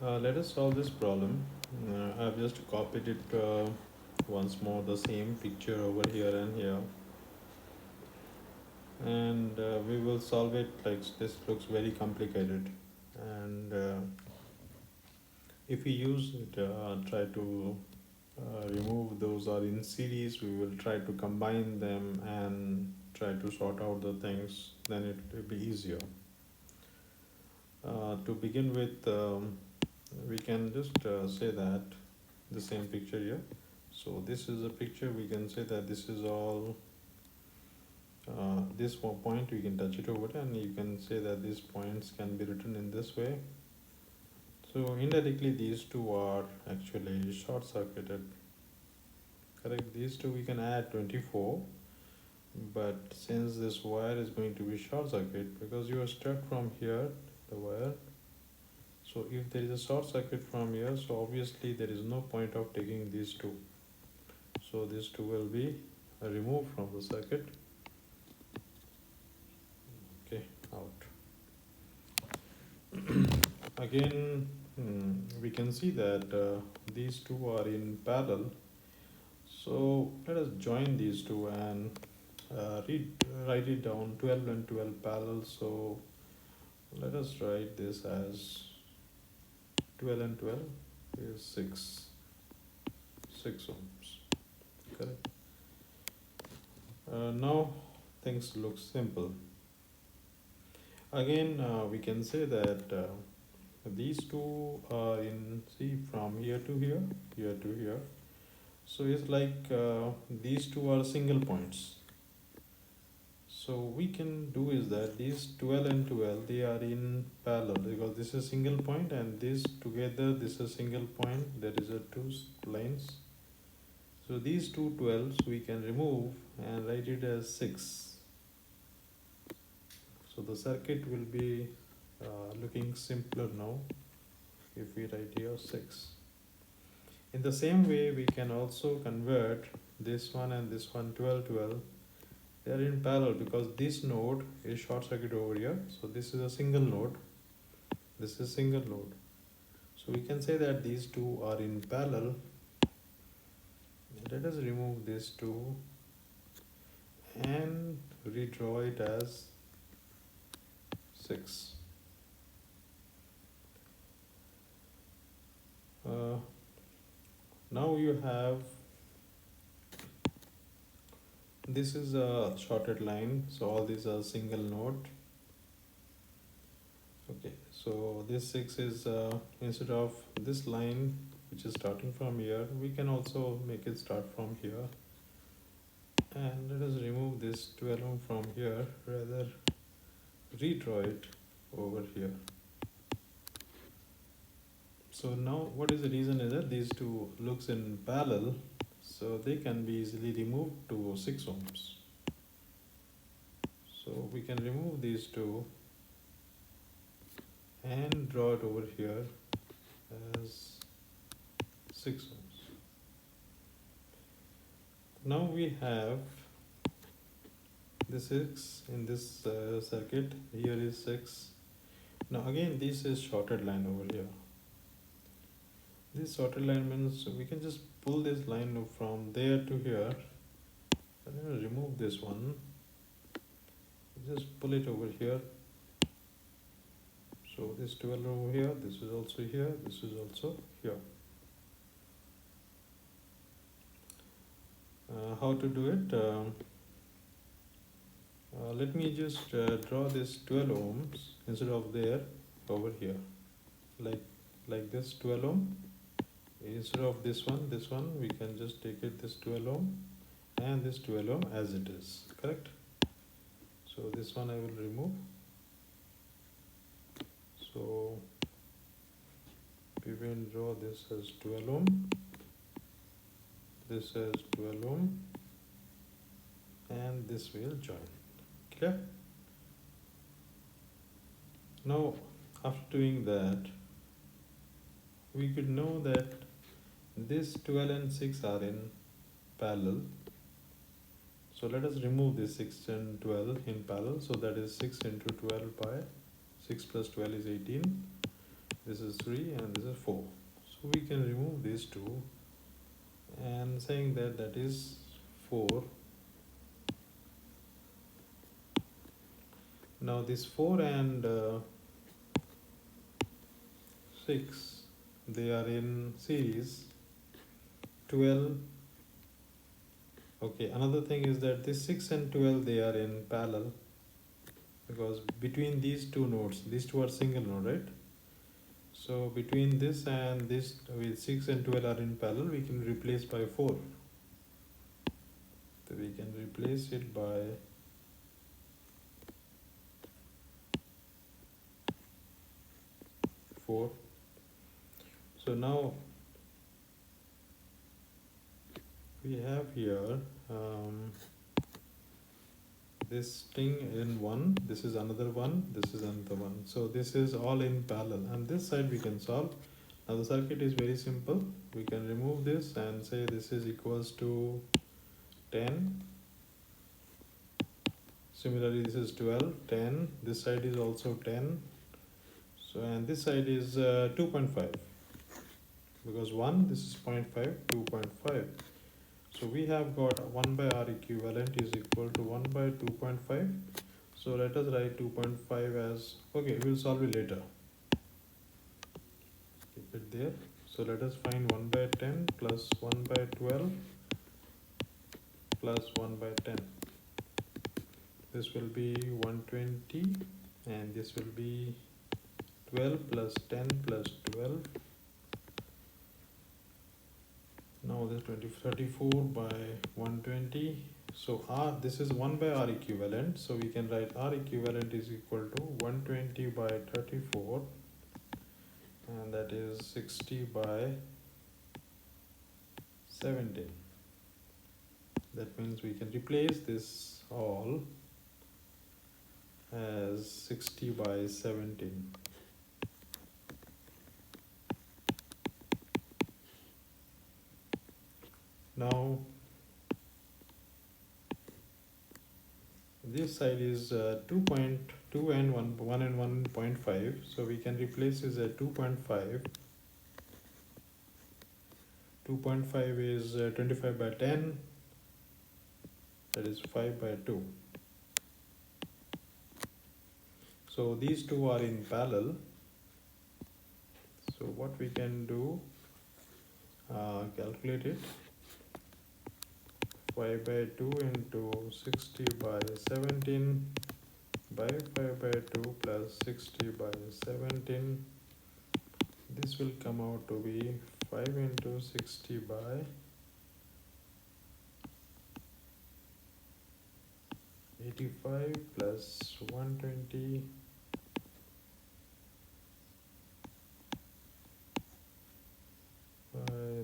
Let us solve this problem. I've just copied it once more, the same picture over here and here, and we will solve it like this. Looks very complicated, and if we use it, try to remove those are in series, we will try to combine them and try to sort out the things, then it will be easier. To begin with, we can just say that the same picture here. So this is a picture, we can say that this is all, this one point we can touch it over and you can say that these points can be written in this way. So indirectly these two are actually short circuited, correct? These two we can add 24, but since this wire is going to be short circuit, because you are struck from here, the wire, so if there is a short circuit from here, so obviously there is no point of taking these two. So these two will be removed from the circuit. Okay, out. Again, we can see that these two are in parallel. So let us join these two and write it down, 12 and 12 parallel. So let us write this as 12 and 12 is 6 ohms, correct? Now things look simple. Again, we can say that these two are in, see, from here to here, here to here. So it's like these two are single points. So we can do is that these 12 and 12, they are in parallel, because this is single point and this together, this is single point, there is a two lines. So these two 12s we can remove and write it as 6. So the circuit will be looking simpler now if we write here 6. In the same way, we can also convert this one and this one, 12, 12. They are in parallel because this node is short circuit over here. So this is a single node. This is single node. So we can say that these two are in parallel. Let us remove this two and redraw it as 6. Now you have, this is a shorted line, so all these are single node. Okay, so this 6 is instead of this line which is starting from here, we can also make it start from here. And let us remove this 12 ohm from here, rather redraw it over here. So now what is the reason is that these two looks in parallel, so they can be easily removed to 6 ohms. So we can remove these two and draw it over here as 6 ohms. Now we have the 6 in this circuit, here is 6. Now again this is shorted line over here. This shorted line means we can just pull this line from there to here and then remove this one. Just pull it over here. So this 12 over here, this is also here, this is also here. How to do it? Let me just draw this 12 ohms instead of there over here, like this 12 ohm. Instead of this one we can just take it this 12 ohm and this 12 ohm as it is, correct? So this one I will remove. So we will draw this as 12 ohm, this as 12 ohm, and this will join. Clear? Now after doing that, we could know that this 12 and 6 are in parallel. So let us remove this 6 and 12 in parallel. So that is 6 into 12 by 6 plus 12 is 18. this is 3 and this is 4. So we can remove these two and saying that that is 4. Now this 4 and 6, they are in series. 12. Okay, another thing is that this 6 and 12, they are in parallel, because between these two nodes, these two are single node, right? So between this and this, with 6 and 12 are in parallel, we can replace by 4. So we can replace it by 4. So now we have here this thing in 1, this is another 1, this is another 1. So this is all in parallel, and this side we can solve. Now the circuit is very simple. We can remove this and say this is equals to 10. Similarly, this is 12, 10. This side is also 10. So, and this side is 2.5. Because 1, this is 0.5, 2.5. So we have got 1 by R equivalent is equal to 1 by 2.5. So let us write 2.5 as, okay, we will solve it later. Keep it there. So let us find 1 by 10 plus 1 by 12 plus 1 by 10. This will be 120, and this will be 12 plus 10 plus 12. Now this 34 by 120. So R, this is 1 by R equivalent. So we can write R equivalent is equal to 120 by 34, and that is 60 by 17. That means we can replace this all as 60 by 17. Now this side is 2.2 and 1 and 1.5, so we can replace this at 2.5. 2.5 is 25 by 10, that is 5 by 2. So these two are in parallel. So what we can do, calculate it. 5 by 2 into 60 by 17 by 5 by 2 plus 60 by 17. This will come out to be 5 into 60 by 85 plus 120 .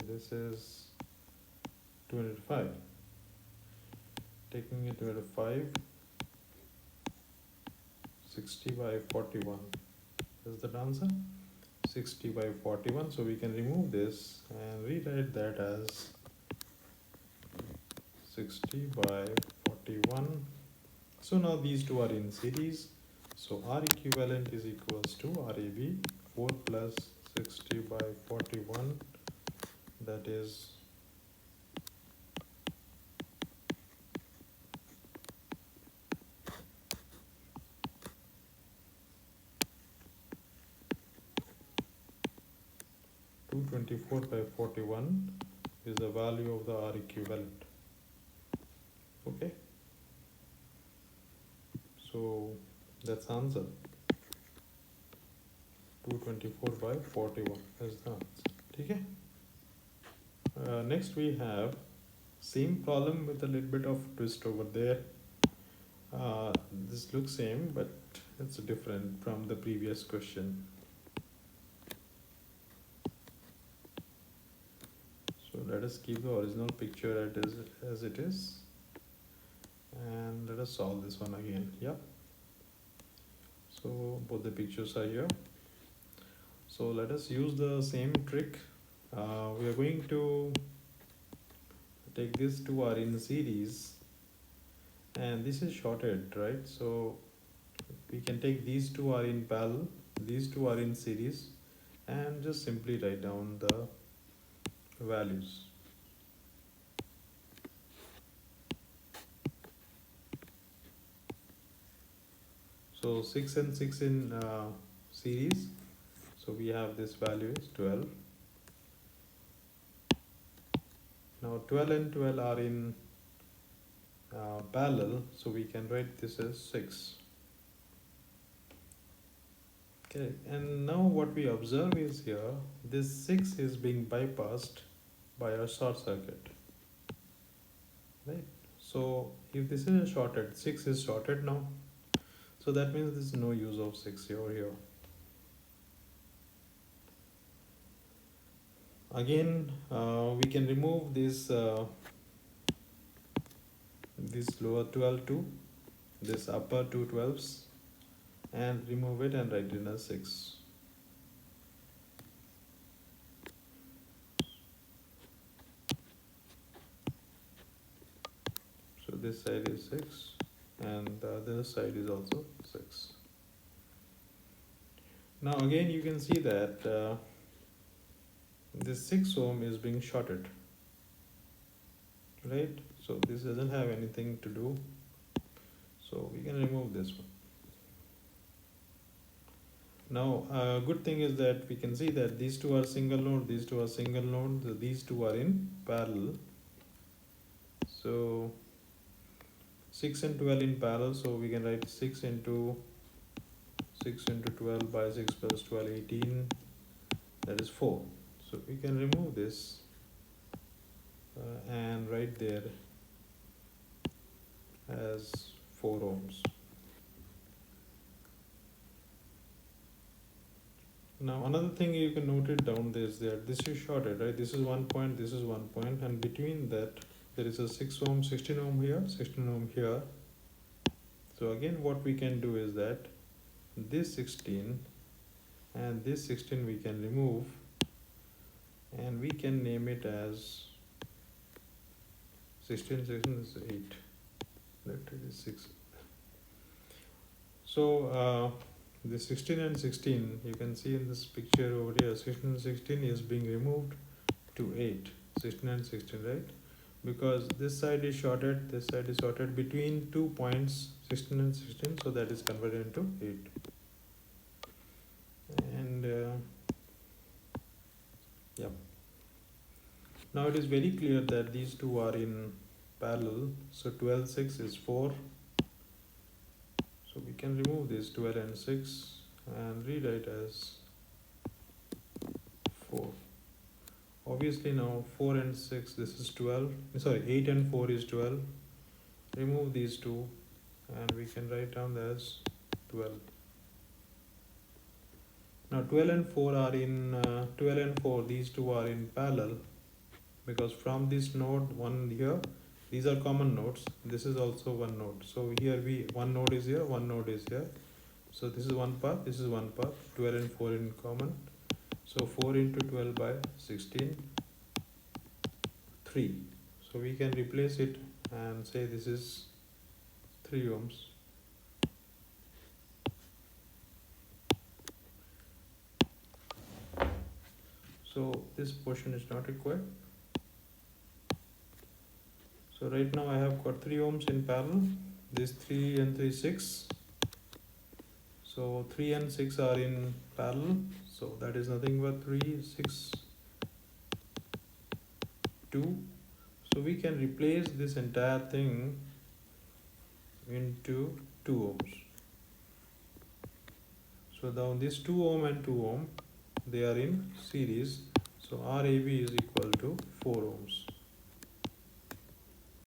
This is 205. Taking it to 5, 60 by 41. Is that answer? 60 by 41. So we can remove this and rewrite that as 60 by 41. So now these two are in series. So R equivalent is equals to RAB 4 plus 60 by 41. That is 224 by 41 is the value of the R equivalent. Okay. So that's answer. 224 by 41 is the answer. Okay. Next we have same problem with a little bit of twist over there. This looks same, but it's different from the previous question. So let us keep the original picture as it is, and let us solve this one again. Yeah. So both the pictures are here. So let us use the same trick. We are going to take these two are in series, and this is shorted, right? So we can take these two are in parallel, these two are in series, and just simply write down the values. So 6 and 6 in series, so we have this value is 12. Now 12 and 12 are in parallel, so we can write this as 6. Okay, and now what we observe is here, this 6 is being bypassed by a short circuit, right? So if this is shorted, 6 is shorted now, so that means there's no use of 6 here. Again, we can remove this lower 12 to this upper two 12s and remove it and write it as 6. So this side is 6 and the other side is also 6. Now again you can see that this 6 ohm is being shorted, right? So this doesn't have anything to do, so we can remove this one. Now good thing is that we can see that these two are single node, these two are single node, so these two are in parallel. So 6 and 12 in parallel, so we can write 6 into 12 by 6 plus 12, 18, that is 4. So we can remove this and write there as 4 ohms. Now another thing you can note it down is that this is shorted, right? This is 1 point, this is 1 point, and between that there is a 6 ohm, 16 ohm here, 16 ohm here. So again what we can do is that this 16 and this 16 we can remove and we can name it as 16 is 8, that is 6. So the 16 and 16, you can see in this picture over here, 16 and 16 is being removed to 8, 16 and 16, right? Because this side is shorted, this side is shorted between 2 points, 16 and 16, so that is converted into 8. And yeah. Now it is very clear that these two are in parallel, so 12, 6 is 4. So we can remove this 12 and 6 and rewrite as 4. Obviously now 4 and 6, this is 12, sorry, 8 and 4 is 12. Remove these two and we can write down as 12. Now 12 and 4 are in, 12 and 4, these two are in parallel, because from this node, one here, these are common nodes, this is also one node. So here one node is here, one node is here. So this is one path, this is one path, 12 and 4 in common. So 4 into 12 by 16, 3. So we can replace it and say this is 3 ohms. So this portion is not required. So right now I have got 3 ohms in parallel. This 3 and 3, 6. So 3 and 6 are in parallel. So that is nothing but 3, 6, 2. So we can replace this entire thing into 2 ohms. So now this 2 ohm and 2 ohm, they are in series. So RAB is equal to 4 ohms.